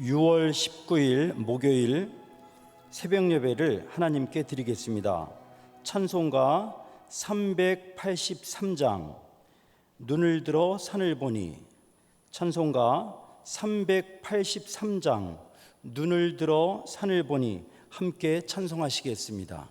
6월 19일 목요일 새벽 예배를 하나님께 드리겠습니다. 찬송가 383장 눈을 들어 산을 보니, 찬송가 383장 눈을 들어 산을 보니 함께 찬송하시겠습니다.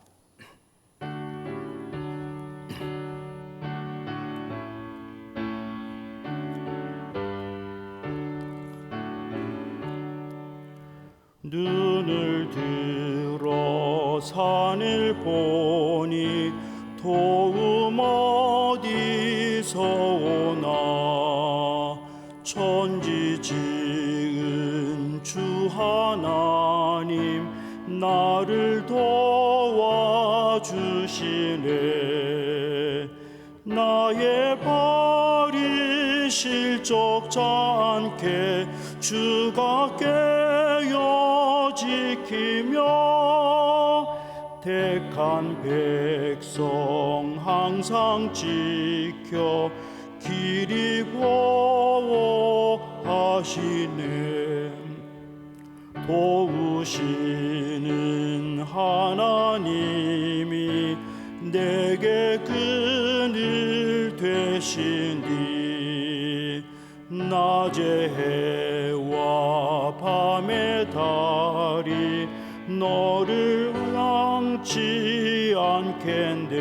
눈을 들어 산을 보니 도움 어디서 오나. 천지 지은 주 하나님 나를 도와주시네. 나의 발이 실족치 않게 주가 깨어 지키며, 택한 백성 항상 지켜 길이 보호하시네. 도우시는 하나님이 내게 그늘 되시니, 낮의 해와 밤의 달이 너를 양치 않겠네.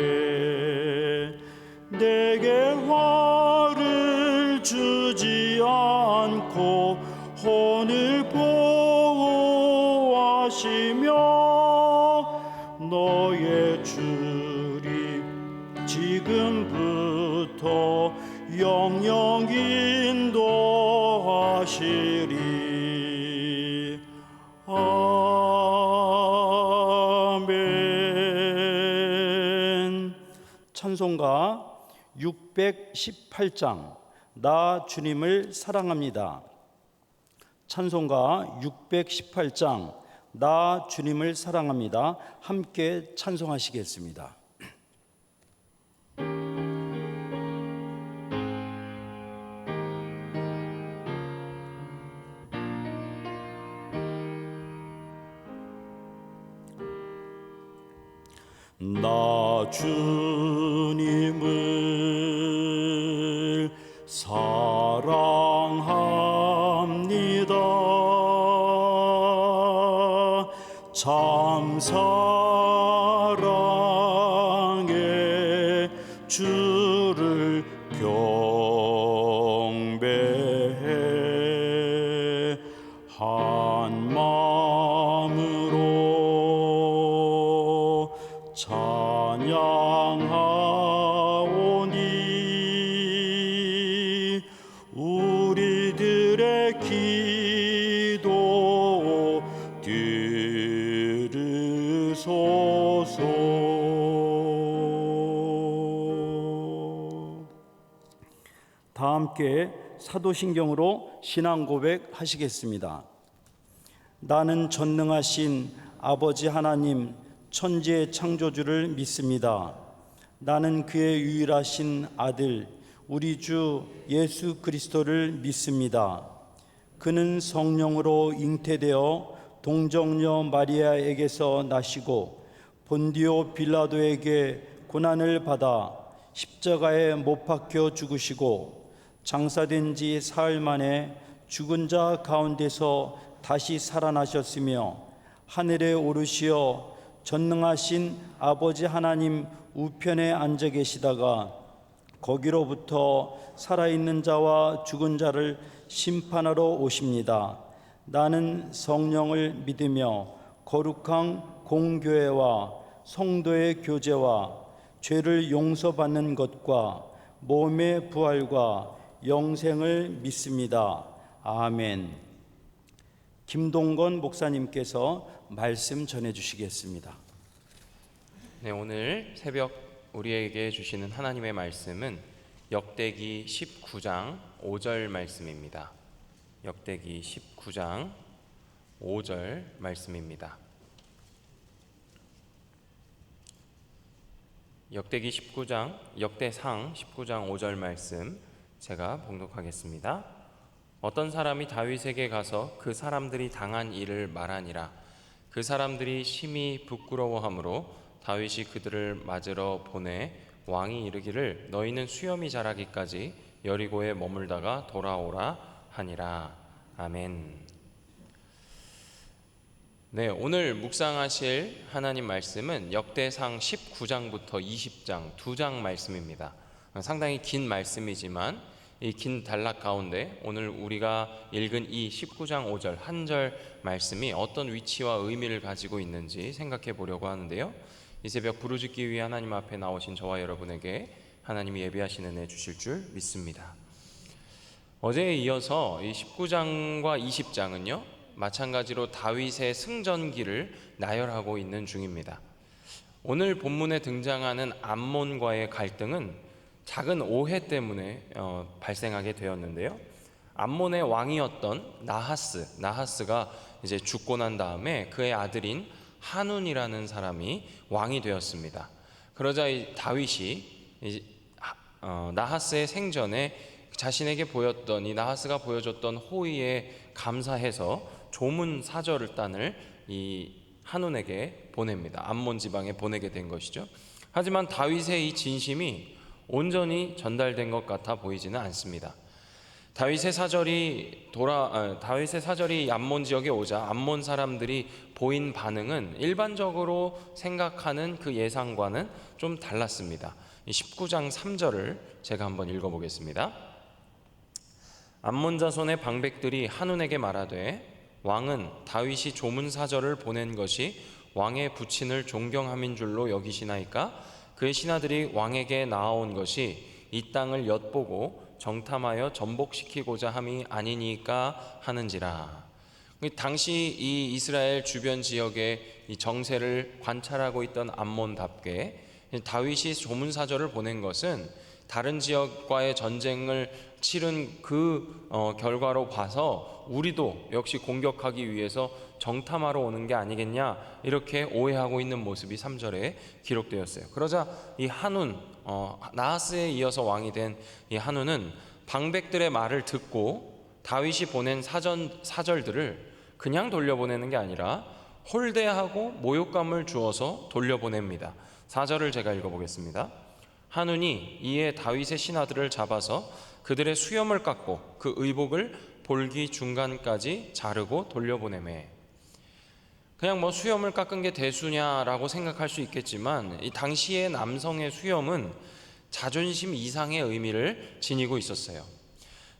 내게 화를 주지 않고 혼을 보호하시며, 너의 출입 지금부터 영영 인도하시리. 아멘. 찬송가 618장 나 주님을 사랑합니다. 찬송가 618장 나 주님을 사랑합니다. 함께 찬송하시겠습니다. 나 주님을 사랑합니다. 참 사랑에 주를 경배해 한 마음으로 찬양하오니. 우리들의 기도 들으소서. 다 함께 사도신경으로 신앙 고백하시겠습니다. 나는 전능하신 아버지 하나님 천지의 창조주를 믿습니다. 나는 그의 유일하신 아들 우리 주 예수 그리스도를 믿습니다. 그는 성령으로 잉태되어 동정녀 마리아에게서 나시고 본디오 빌라도에게 고난을 받아 십자가에 못 박혀 죽으시고 장사된 지 사흘 만에 죽은 자 가운데서 다시 살아나셨으며 하늘에 오르시어 전능하신 아버지 하나님 우편에 앉아 계시다가 거기로부터 살아있는 자와 죽은 자를 심판하러 오십니다. 나는 성령을 믿으며 거룩한 공교회와 성도의 교제와 죄를 용서받는 것과 몸의 부활과 영생을 믿습니다. 아멘. 김동건 목사님께서 말씀 전해주시겠습니다. 네, 오늘 새벽 우리에게 주시는 하나님의 말씀은 역대기 19장 5절 말씀입니다. 역대기 19장 5절 말씀입니다. 역대상 19장 5절 말씀 제가 봉독하겠습니다. 어떤 사람이 다윗에게 가서 그 사람들이 당한 일을 말하니라. 그 사람들이 심히 부끄러워하므로 다윗이 그들을 맞으러 보내 왕이 이르기를 너희는 수염이 자라기까지 여리고에 머물다가 돌아오라 하니라. 아멘. 네, 오늘 묵상하실 하나님 말씀은 역대상 19장부터 20장 2장 말씀입니다. 상당히 긴 말씀이지만 이 긴 단락 가운데 오늘 우리가 읽은 이 19장 5절 한 절 말씀이 어떤 위치와 의미를 가지고 있는지 생각해 보려고 하는데요. 이 새벽 부르짖기 위해 하나님 앞에 나오신 저와 여러분에게 하나님이 예비하신 은혜 주실 줄 믿습니다. 어제에 이어서 이 19장과 20장은요 마찬가지로 다윗의 승전기를 나열하고 있는 중입니다. 오늘 본문에 등장하는 암몬과의 갈등은 작은 오해 때문에 발생하게 되었는데요. 암몬의 왕이었던 나하스가 이제 죽고 난 다음에 그의 아들인 한운이라는 사람이 왕이 되었습니다. 그러자 다윗이 나하스의 생전에 자신에게 보였던 이 나하스가 보여줬던 호의에 감사해서 조문 사절단을 이 한운에게 보냅니다. 암몬 지방에 보내게 된 것이죠. 하지만 다윗의 이 진심이 온전히 전달된 것 같아 보이지는 않습니다. 다윗의 사절이 암몬 지역에 오자 암몬 사람들이 보인 반응은 일반적으로 생각하는 그 예상과는 좀 달랐습니다. 19장 3절을 제가 한번 읽어보겠습니다. 암몬 자손의 방백들이 한운에게 말하되 왕은 다윗이 조문 사절을 보낸 것이 왕의 부친을 존경함인 줄로 여기시나이까? 그의 신하들이 왕에게 나아온 것이 이 땅을 엿보고 정탐하여 전복시키고자 함이 아니니까 하는지라. 당시 이 이스라엘 주변 지역의 이 정세를 관찰하고 있던 암몬답게 다윗이 조문사절을 보낸 것은 다른 지역과의 전쟁을 치른 그 결과로 봐서 우리도 역시 공격하기 위해서 정탐하러 오는 게 아니겠냐 이렇게 오해하고 있는 모습이 3절에 기록되었어요. 그러자 이 한운 나하스에 이어서 왕이 된 이 한운은 방백들의 말을 듣고 다윗이 보낸 사절들을 그냥 돌려보내는 게 아니라 홀대하고 모욕감을 주어서 돌려보냅니다. 4절을 제가 읽어보겠습니다. 한운이 이에 다윗의 신하들을 잡아서 그들의 수염을 깎고 그 의복을 볼기 중간까지 자르고 돌려보내매. 그냥 수염을 깎은 게 대수냐라고 생각할 수 있겠지만 이 당시의 남성의 수염은 자존심 이상의 의미를 지니고 있었어요.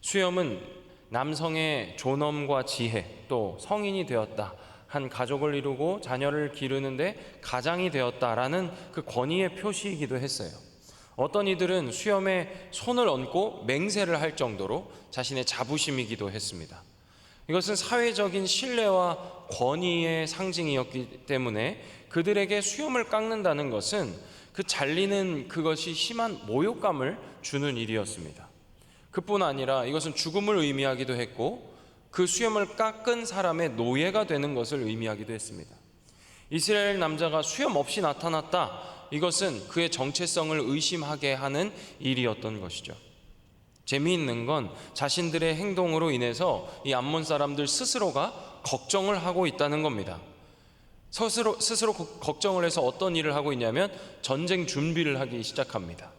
수염은 남성의 존엄과 지혜, 또 성인이 되었다, 한 가족을 이루고 자녀를 기르는데 가장이 되었다라는 그 권위의 표시이기도 했어요. 어떤 이들은 수염에 손을 얹고 맹세를 할 정도로 자신의 자부심이기도 했습니다. 이것은 사회적인 신뢰와 권위의 상징이었기 때문에 그들에게 수염을 깎는다는 것은 그 잘리는 그것이 심한 모욕감을 주는 일이었습니다. 그뿐 아니라 이것은 죽음을 의미하기도 했고 그 수염을 깎은 사람의 노예가 되는 것을 의미하기도 했습니다. 이스라엘 남자가 수염 없이 나타났다, 이것은 그의 정체성을 의심하게 하는 일이었던 것이죠. 재미있는 건 자신들의 행동으로 인해서 이 암몬 사람들 스스로가 걱정을 하고 있다는 겁니다. 스스로 걱정을 해서 어떤 일을 하고 있냐면 전쟁 준비를 하기 시작합니다.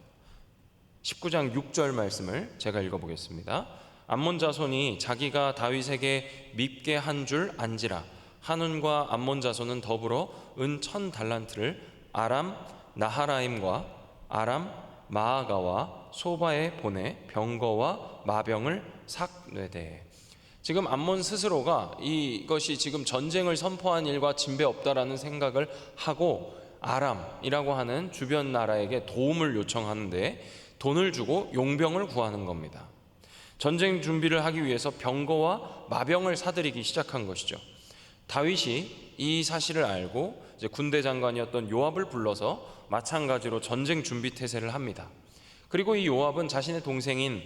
19장 6절 말씀을 제가 읽어보겠습니다. 암몬 자손이 자기가 다윗에게 밉게 한 줄 안지라. 한운과 암몬 자손은 더불어 은 1000달란트를 아람 나하라임과 아람 마아가와 소바에 보내 병거와 마병을 삭내되. 지금 암몬 스스로가 이것이 지금 전쟁을 선포한 일과 진배 없다라는 생각을 하고 아람이라고 하는 주변 나라에게 도움을 요청하는데 돈을 주고 용병을 구하는 겁니다. 전쟁 준비를 하기 위해서 병거와 마병을 사들이기 시작한 것이죠. 다윗이 이 사실을 알고 이제 군대 장관이었던 요압을 불러서 마찬가지로 전쟁 준비 태세를 합니다. 그리고 이 요압은 자신의 동생인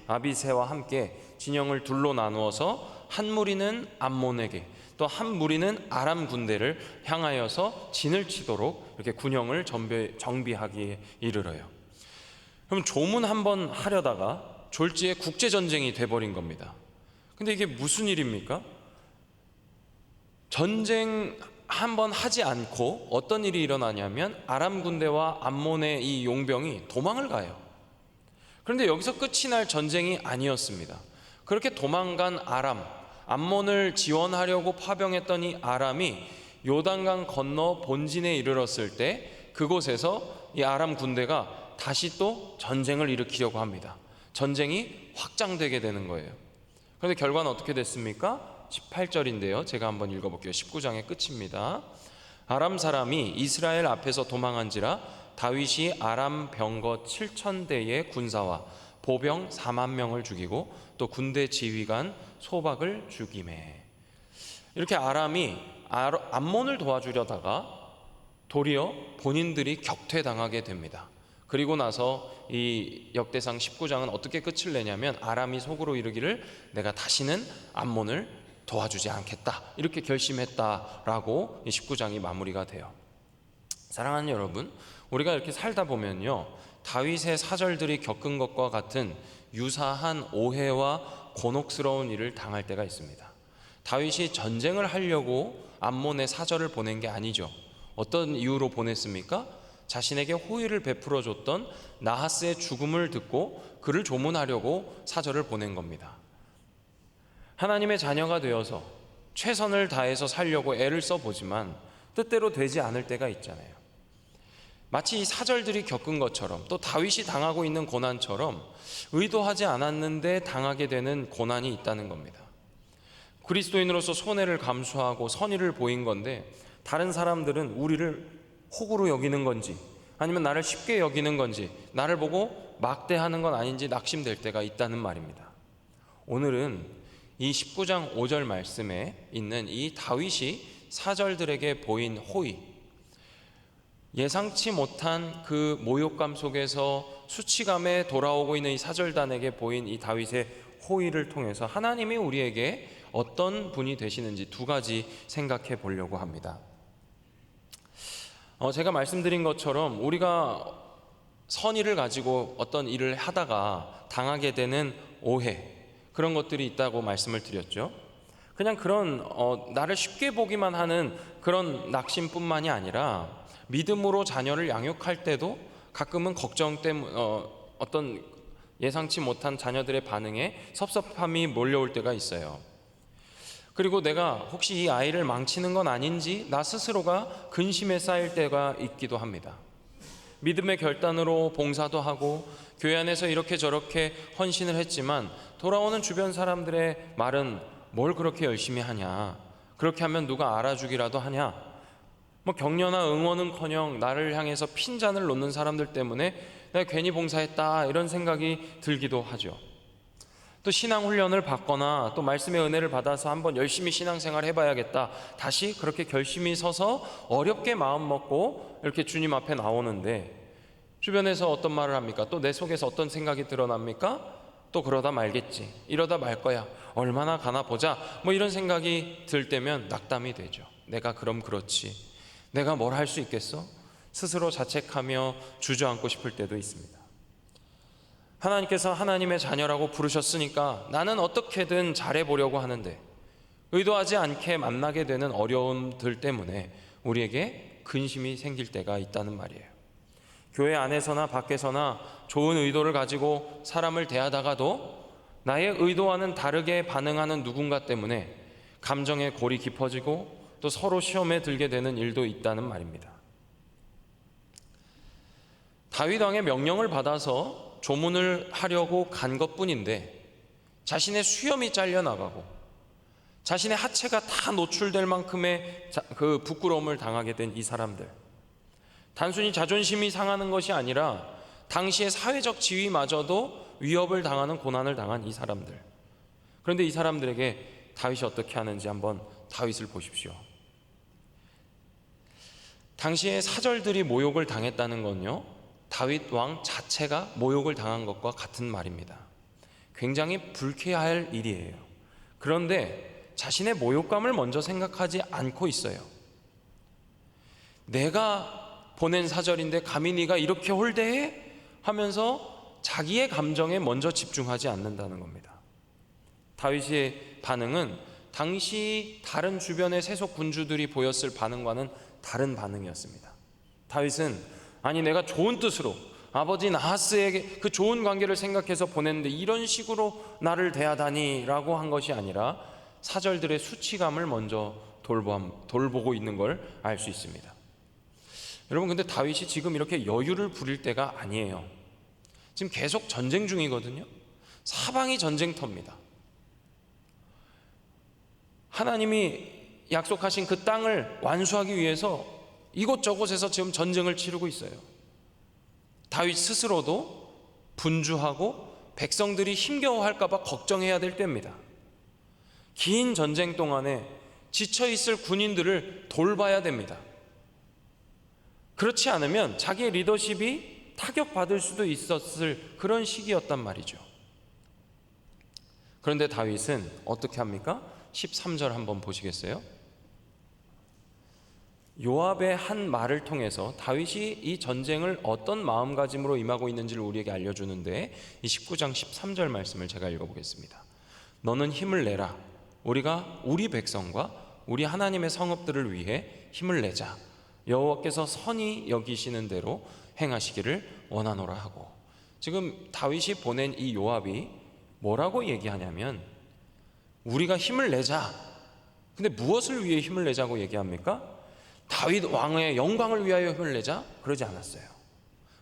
아비새와 함께 진영을 둘로 나누어서 한 무리는 암몬에게, 또 한 무리는 아람 군대를 향하여서 진을 치도록 이렇게 군영을 정비하기에 이르러요. 그럼 조문 한번 하려다가 졸지에 국제전쟁이 돼버린 겁니다. 근데 이게 무슨 일입니까? 전쟁 한번 하지 않고 어떤 일이 일어나냐면 아람 군대와 암몬의 이 용병이 도망을 가요. 그런데 여기서 끝이 날 전쟁이 아니었습니다. 그렇게 도망간 암몬을 지원하려고 파병했던 이 아람이 요단강 건너 본진에 이르렀을 때 그곳에서 이 아람 군대가 다시 또 전쟁을 일으키려고 합니다. 전쟁이 확장되게 되는 거예요. 그런데 결과는 어떻게 됐습니까? 18절인데요. 제가 한번 읽어볼게요. 19장의 끝입니다. 아람 사람이 이스라엘 앞에서 도망한지라 다윗이 아람 병거 7,000대의 군사와 보병 4만 명을 죽이고 또 군대 지휘관 소박을 죽이매. 이렇게 아람이 암몬을 도와주려다가 도리어 본인들이 격퇴당하게 됩니다. 그리고 나서 이 역대상 19장은 어떻게 끝을 내냐면 아람이 속으로 이르기를 내가 다시는 암몬을 도와주지 않겠다 이렇게 결심했다라고 이 19장이 마무리가 돼요. 사랑하는 여러분, 우리가 이렇게 살다 보면요, 다윗의 사절들이 겪은 것과 같은 유사한 오해와 곤혹스러운 일을 당할 때가 있습니다. 다윗이 전쟁을 하려고 암몬의 사절을 보낸 게 아니죠. 어떤 이유로 보냈습니까? 자신에게 호의를 베풀어 줬던 나하스의 죽음을 듣고 그를 조문하려고 사절을 보낸 겁니다. 하나님의 자녀가 되어서 최선을 다해서 살려고 애를 써보지만 뜻대로 되지 않을 때가 있잖아요. 마치 이 사절들이 겪은 것처럼 또 다윗이 당하고 있는 고난처럼 의도하지 않았는데 당하게 되는 고난이 있다는 겁니다. 그리스도인으로서 손해를 감수하고 선의를 보인 건데 다른 사람들은 우리를 호구로 여기는 건지 아니면 나를 쉽게 여기는 건지 나를 보고 막대하는 건 아닌지 낙심될 때가 있다는 말입니다. 오늘은 이 19장 5절 말씀에 있는 이 다윗이 사절들에게 보인 호의, 예상치 못한 그 모욕감 속에서 수치감에 돌아오고 있는 이 사절단에게 보인 이 다윗의 호의를 통해서 하나님이 우리에게 어떤 분이 되시는지 두 가지 생각해 보려고 합니다. 제가 말씀드린 것처럼 우리가 선의를 가지고 어떤 일을 하다가 당하게 되는 오해, 그런 것들이 있다고 말씀을 드렸죠. 그냥 그런 나를 쉽게 보기만 하는 그런 낙심뿐만이 아니라 믿음으로 자녀를 양육할 때도 가끔은 걱정 때문에 어떤 예상치 못한 자녀들의 반응에 섭섭함이 몰려올 때가 있어요. 그리고 내가 혹시 이 아이를 망치는 건 아닌지 나 스스로가 근심에 쌓일 때가 있기도 합니다. 믿음의 결단으로 봉사도 하고 교회 안에서 이렇게 저렇게 헌신을 했지만 돌아오는 주변 사람들의 말은 뭘 그렇게 열심히 하냐, 그렇게 하면 누가 알아주기라도 하냐, 격려나 응원은커녕 나를 향해서 핀잔을 놓는 사람들 때문에 내가 괜히 봉사했다 이런 생각이 들기도 하죠. 또 신앙훈련을 받거나 또 말씀의 은혜를 받아서 한번 열심히 신앙생활 해봐야겠다, 다시 그렇게 결심이 서서 어렵게 마음 먹고 이렇게 주님 앞에 나오는데 주변에서 어떤 말을 합니까? 또 내 속에서 어떤 생각이 드러납니까? 또 그러다 말겠지, 이러다 말 거야, 얼마나 가나 보자, 이런 생각이 들 때면 낙담이 되죠. 내가 그럼 그렇지, 내가 뭘 할 수 있겠어? 스스로 자책하며 주저앉고 싶을 때도 있습니다. 하나님께서 하나님의 자녀라고 부르셨으니까 나는 어떻게든 잘해보려고 하는데 의도하지 않게 만나게 되는 어려움들 때문에 우리에게 근심이 생길 때가 있다는 말이에요. 교회 안에서나 밖에서나 좋은 의도를 가지고 사람을 대하다가도 나의 의도와는 다르게 반응하는 누군가 때문에 감정의 골이 깊어지고 또 서로 시험에 들게 되는 일도 있다는 말입니다. 다윗 왕의 명령을 받아서 조문을 하려고 간 것뿐인데 자신의 수염이 잘려나가고 자신의 하체가 다 노출될 만큼의 그 부끄러움을 당하게 된 이 사람들, 단순히 자존심이 상하는 것이 아니라 당시의 사회적 지위마저도 위협을 당하는 고난을 당한 이 사람들. 그런데 이 사람들에게 다윗이 어떻게 하는지 한번 다윗을 보십시오. 당시에 사절들이 모욕을 당했다는 건요, 다윗 왕 자체가 모욕을 당한 것과 같은 말입니다. 굉장히 불쾌할 일이에요. 그런데 자신의 모욕감을 먼저 생각하지 않고 있어요. 내가 보낸 사절인데 감히 네가 이렇게 홀대해? 하면서 자기의 감정에 먼저 집중하지 않는다는 겁니다. 다윗의 반응은 당시 다른 주변의 세속 군주들이 보였을 반응과는 다른 반응이었습니다. 다윗은 아니 내가 좋은 뜻으로 아버지 나하스에게 그 좋은 관계를 생각해서 보냈는데 이런 식으로 나를 대하다니 라고 한 것이 아니라 사절들의 수치감을 먼저 돌보고 있는 걸 알 수 있습니다. 여러분, 근데 다윗이 지금 이렇게 여유를 부릴 때가 아니에요. 지금 계속 전쟁 중이거든요. 사방이 전쟁터입니다. 하나님이 약속하신 그 땅을 완수하기 위해서 이곳저곳에서 지금 전쟁을 치르고 있어요. 다윗 스스로도 분주하고 백성들이 힘겨워할까 봐 걱정해야 될 때입니다. 긴 전쟁 동안에 지쳐있을 군인들을 돌봐야 됩니다. 그렇지 않으면 자기의 리더십이 타격받을 수도 있었을 그런 시기였단 말이죠. 그런데 다윗은 어떻게 합니까? 13절 한번 보시겠어요? 요압의 한 말을 통해서 다윗이 이 전쟁을 어떤 마음가짐으로 임하고 있는지를 우리에게 알려주는데, 이 19장 13절 말씀을 제가 읽어보겠습니다. 너는 힘을 내라. 우리가 우리 백성과 우리 하나님의 성읍들을 위해 힘을 내자. 여호와께서 선히 여기시는 대로 행하시기를 원하노라 하고. 지금 다윗이 보낸 이 요압이 뭐라고 얘기하냐면, 우리가 힘을 내자. 근데 무엇을 위해 힘을 내자고 얘기합니까? 다윗 왕의 영광을 위하여 힘을 내자? 그러지 않았어요.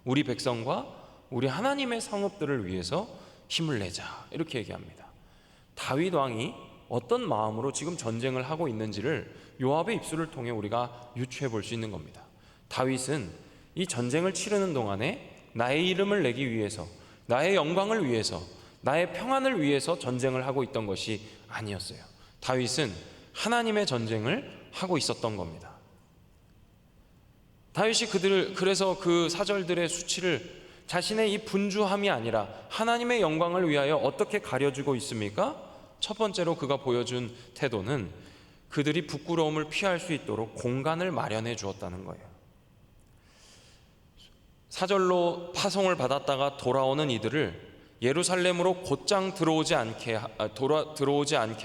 우리 백성과 우리 하나님의 성읍들을 위해서 힘을 내자, 이렇게 얘기합니다. 다윗 왕이 어떤 마음으로 지금 전쟁을 하고 있는지를 요압의 입술을 통해 우리가 유추해 볼 수 있는 겁니다. 다윗은 이 전쟁을 치르는 동안에 나의 이름을 내기 위해서, 나의 영광을 위해서, 나의 평안을 위해서 전쟁을 하고 있던 것이 아니었어요. 다윗은 하나님의 전쟁을 하고 있었던 겁니다. 다윗이 그래서 그 사절들의 수치를 자신의 이 분주함이 아니라 하나님의 영광을 위하여 어떻게 가려주고 있습니까? 첫 번째로 그가 보여준 태도는 그들이 부끄러움을 피할 수 있도록 공간을 마련해 주었다는 거예요. 사절로 파송을 받았다가 돌아오는 이들을 예루살렘으로 곧장 들어오지 않게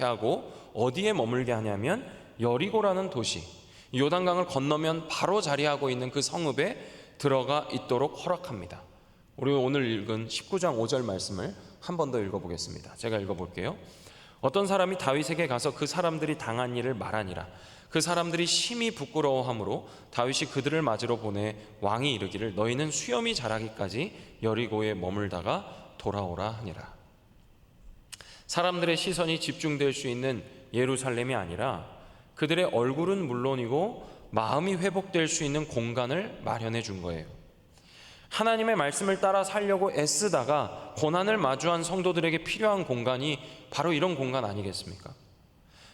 하고 어디에 머물게 하냐면 여리고라는 도시, 요단강을 건너면 바로 자리하고 있는 그 성읍에 들어가 있도록 허락합니다. 우리 오늘 읽은 19장 5절 말씀을 한 번 더 읽어보겠습니다. 제가 읽어볼게요. 어떤 사람이 다윗에게 가서 그 사람들이 당한 일을 말하니라. 그 사람들이 심히 부끄러워하므로 다윗이 그들을 맞으러 보내 왕이 이르기를 너희는 수염이 자라기까지 여리고에 머물다가 돌아오라 하니라. 사람들의 시선이 집중될 수 있는 예루살렘이 아니라 그들의 얼굴은 물론이고 마음이 회복될 수 있는 공간을 마련해 준 거예요. 하나님의 말씀을 따라 살려고 애쓰다가 고난을 마주한 성도들에게 필요한 공간이 바로 이런 공간 아니겠습니까?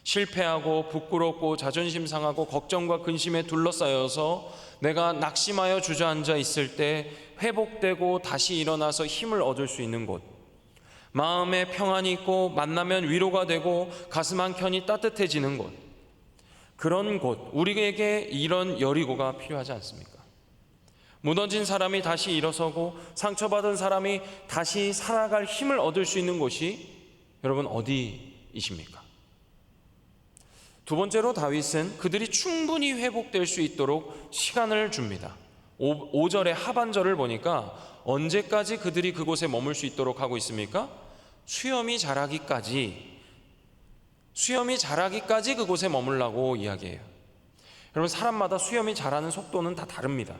실패하고 부끄럽고 자존심 상하고 걱정과 근심에 둘러싸여서 내가 낙심하여 주저앉아 있을 때 회복되고 다시 일어나서 힘을 얻을 수 있는 곳, 마음에 평안이 있고 만나면 위로가 되고 가슴 한켠이 따뜻해지는 곳, 그런 곳, 우리에게 이런 여리고가 필요하지 않습니까? 무너진 사람이 다시 일어서고 상처받은 사람이 다시 살아갈 힘을 얻을 수 있는 곳이 여러분 어디이십니까? 두 번째로 다윗은 그들이 충분히 회복될 수 있도록 시간을 줍니다. 5절의 하반절을 보니까 언제까지 그들이 그곳에 머물 수 있도록 하고 있습니까? 수염이 자라기까지 그곳에 머물라고 이야기해요. 여러분, 사람마다 수염이 자라는 속도는 다 다릅니다.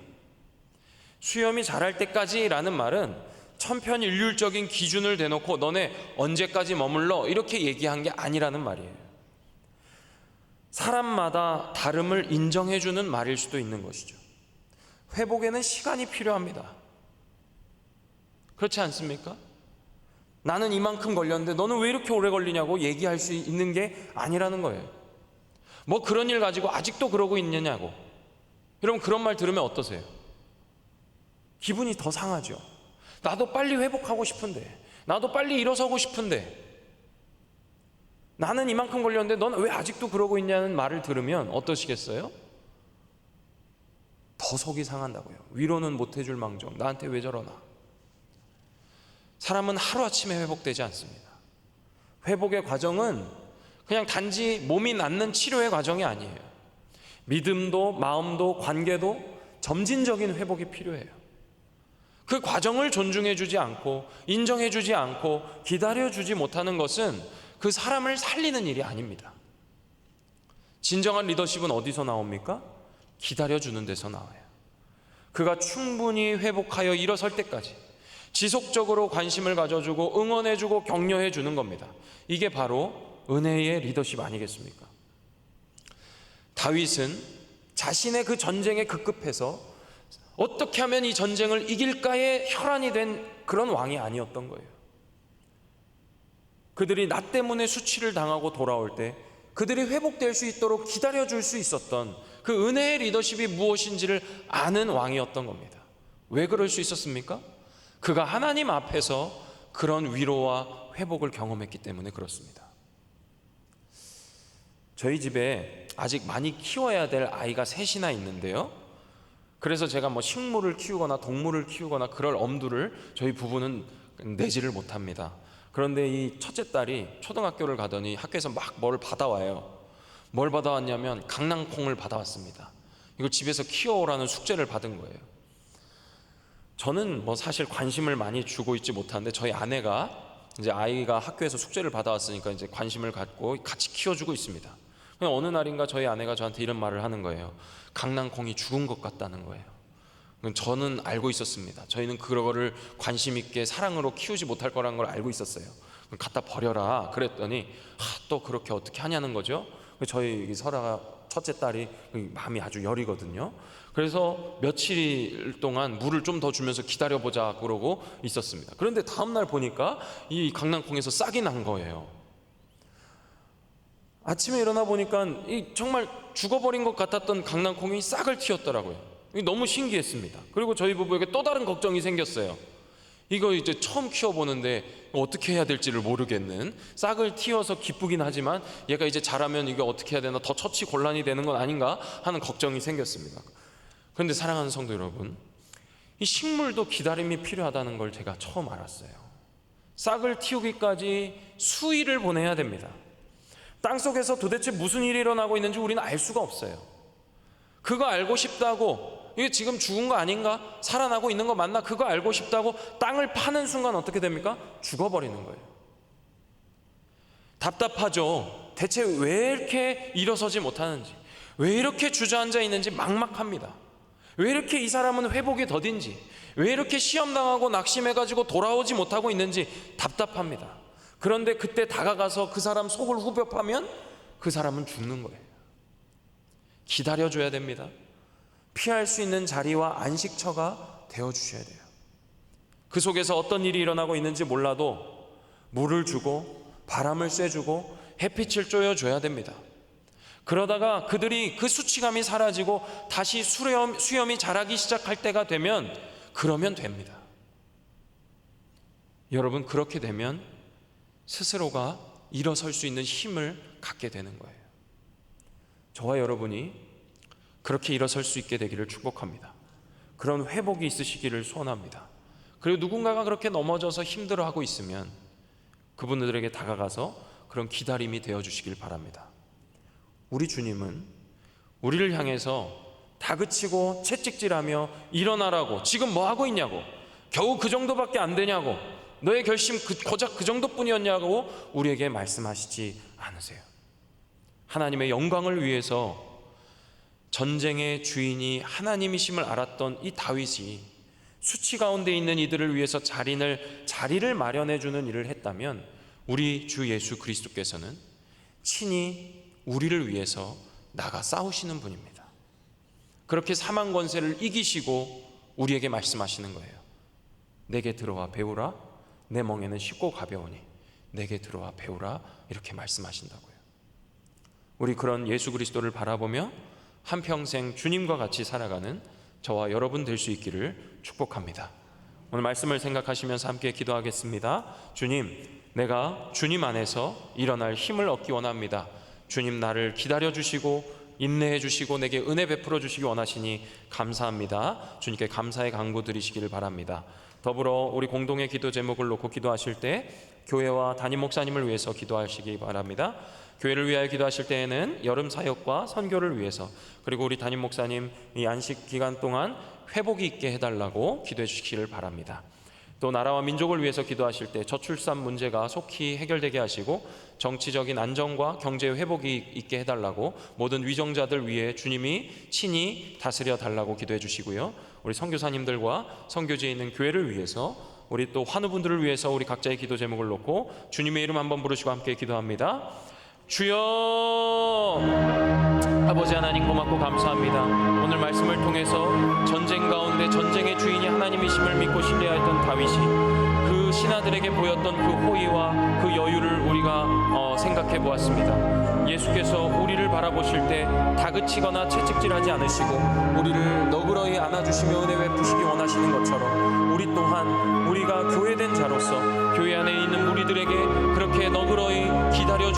수염이 자랄 때까지라는 말은 천편일률적인 기준을 대놓고 너네 언제까지 머물러 이렇게 얘기한 게 아니라는 말이에요. 사람마다 다름을 인정해주는 말일 수도 있는 것이죠. 회복에는 시간이 필요합니다. 그렇지 않습니까? 나는 이만큼 걸렸는데 너는 왜 이렇게 오래 걸리냐고 얘기할 수 있는 게 아니라는 거예요. 뭐 그런 일 가지고 아직도 그러고 있느냐고. 여러분, 그런 말 들으면 어떠세요? 기분이 더 상하죠. 나도 빨리 회복하고 싶은데, 나도 빨리 일어서고 싶은데, 나는 이만큼 걸렸는데 넌 왜 아직도 그러고 있냐는 말을 들으면 어떠시겠어요? 더 속이 상한다고요. 위로는 못 해줄 망정 나한테 왜 저러나. 사람은 하루아침에 회복되지 않습니다. 회복의 과정은 그냥 단지 몸이 낫는 치료의 과정이 아니에요. 믿음도 마음도 관계도 점진적인 회복이 필요해요. 그 과정을 존중해 주지 않고 인정해 주지 않고 기다려 주지 못하는 것은 그 사람을 살리는 일이 아닙니다. 진정한 리더십은 어디서 나옵니까? 기다려 주는 데서 나와요. 그가 충분히 회복하여 일어설 때까지 지속적으로 관심을 가져주고 응원해주고 격려해주는 겁니다. 이게 바로 은혜의 리더십 아니겠습니까? 다윗은 자신의 그 전쟁에 급급해서 어떻게 하면 이 전쟁을 이길까에 혈안이 된 그런 왕이 아니었던 거예요. 그들이 나 때문에 수치를 당하고 돌아올 때 그들이 회복될 수 있도록 기다려줄 수 있었던 그 은혜의 리더십이 무엇인지를 아는 왕이었던 겁니다. 왜 그럴 수 있었습니까? 그가 하나님 앞에서 그런 위로와 회복을 경험했기 때문에 그렇습니다. 저희 집에 아직 많이 키워야 될 아이가 셋이나 있는데요, 그래서 제가 식물을 키우거나 동물을 키우거나 그럴 엄두를 저희 부부는 내지를 못합니다. 그런데 이 첫째 딸이 초등학교를 가더니 학교에서 막 뭘 받아와요. 뭘 받아왔냐면 강낭콩을 받아왔습니다. 이걸 집에서 키워오라는 숙제를 받은 거예요. 저는 사실 관심을 많이 주고 있지 못하는데 저희 아내가 이제 아이가 학교에서 숙제를 받아왔으니까 이제 관심을 갖고 같이 키워주고 있습니다. 어느 날인가 저희 아내가 저한테 이런 말을 하는 거예요. 강낭콩이 죽은 것 같다는 거예요. 저는 알고 있었습니다. 저희는 그거를 관심 있게 사랑으로 키우지 못할 거라는 걸 알고 있었어요. 갖다 버려라 그랬더니 또 그렇게 어떻게 하냐는 거죠. 저희 설아가 첫째 딸이 마음이 아주 여리거든요. 그래서 며칠 동안 물을 좀 더 주면서 기다려보자 그러고 있었습니다. 그런데 다음날 보니까 이 강낭콩에서 싹이 난 거예요. 아침에 일어나 보니까 정말 죽어버린 것 같았던 강낭콩이 싹을 틔웠더라고요. 너무 신기했습니다. 그리고 저희 부부에게 또 다른 걱정이 생겼어요. 이거 이제 처음 키워보는데 어떻게 해야 될지를 모르겠는, 싹을 틔워서 기쁘긴 하지만 얘가 이제 자라면 이게 어떻게 해야 되나, 더 처치 곤란이 되는 건 아닌가 하는 걱정이 생겼습니다. 그런데 사랑하는 성도 여러분, 이 식물도 기다림이 필요하다는 걸 제가 처음 알았어요. 싹을 틔우기까지 수일을 보내야 됩니다. 땅속에서 도대체 무슨 일이 일어나고 있는지 우리는 알 수가 없어요. 그거 알고 싶다고, 이게 지금 죽은 거 아닌가? 살아나고 있는 거 맞나? 그거 알고 싶다고 땅을 파는 순간 어떻게 됩니까? 죽어버리는 거예요. 답답하죠. 대체 왜 이렇게 일어서지 못하는지, 왜 이렇게 주저앉아 있는지 막막합니다. 왜 이렇게 이 사람은 회복이 더딘지, 왜 이렇게 시험당하고 낙심해가지고 돌아오지 못하고 있는지 답답합니다. 그런데 그때 다가가서 그 사람 속을 후벼 파면 그 사람은 죽는 거예요. 기다려줘야 됩니다. 피할 수 있는 자리와 안식처가 되어주셔야 돼요. 그 속에서 어떤 일이 일어나고 있는지 몰라도 물을 주고 바람을 쐬주고 햇빛을 쬐어줘야 됩니다. 그러다가 그들이 그 수치감이 사라지고 다시 수염이 자라기 시작할 때가 되면 그러면 됩니다. 여러분, 그렇게 되면 스스로가 일어설 수 있는 힘을 갖게 되는 거예요. 저와 여러분이 그렇게 일어설 수 있게 되기를 축복합니다. 그런 회복이 있으시기를 소원합니다. 그리고 누군가가 그렇게 넘어져서 힘들어하고 있으면 그분들에게 다가가서 그런 기다림이 되어주시길 바랍니다. 우리 주님은 우리를 향해서 다그치고 채찍질하며 일어나라고, 지금 뭐 하고 있냐고, 겨우 그 정도밖에 안 되냐고, 너의 결심 고작 그 정도뿐이었냐고 우리에게 말씀하시지 않으세요. 하나님의 영광을 위해서 전쟁의 주인이 하나님이심을 알았던 이 다윗이 수치 가운데 있는 이들을 위해서 자리를 마련해 주는 일을 했다면, 우리 주 예수 그리스도께서는 친히 우리를 위해서 나가 싸우시는 분입니다. 그렇게 사망 권세를 이기시고 우리에게 말씀하시는 거예요. 내게 들어와 배우라. 내 멍에는 쉽고 가벼우니 내게 들어와 배우라. 이렇게 말씀하신다고요. 우리 그런 예수 그리스도를 바라보며 한평생 주님과 같이 살아가는 저와 여러분 될 수 있기를 축복합니다. 오늘 말씀을 생각하시면서 함께 기도하겠습니다. 주님, 내가 주님 안에서 일어날 힘을 얻기 원합니다. 주님, 나를 기다려주시고 인내해 주시고 내게 은혜 베풀어 주시기 원하시니 감사합니다. 주님께 감사의 강구 드리시기를 바랍니다. 더불어 우리 공동의 기도 제목을 놓고 기도하실 때 교회와 담임 목사님을 위해서 기도하시기 바랍니다. 교회를 위하여 기도하실 때에는 여름 사역과 선교를 위해서, 그리고 우리 담임 목사님 이 안식 기간 동안 회복이 있게 해달라고 기도해 주시기를 바랍니다. 또 나라와 민족을 위해서 기도하실 때 저출산 문제가 속히 해결되게 하시고 정치적인 안정과 경제 회복이 있게 해달라고 모든 위정자들 위해 주님이 친히 다스려 달라고 기도해 주시고요. 우리 선교사님들과 선교지에 있는 교회를 위해서, 우리 또 환우분들을 위해서 우리 각자의 기도 제목을 놓고 주님의 이름 한번 부르시고 함께 기도합니다. 주여, 아버지 하나님 고맙고 감사합니다. 오늘 말씀을 통해서 전쟁 가운데 전쟁의 주인이 하나님이심을 믿고 신뢰하였던 다윗이 그 신하들에게 보였던 그 호의와 그 여유를 우리가 생각해 보았습니다. 예수께서 우리를 바라보실 때 다그치거나 채찍질하지 않으시고 우리를 너그러이 안아주시며 은혜 베푸시기 원하시는 것처럼, 우리 또한 우리가 교회된 자로서 교회 안에 있는 무리들에게 그렇게 너그러이 기다려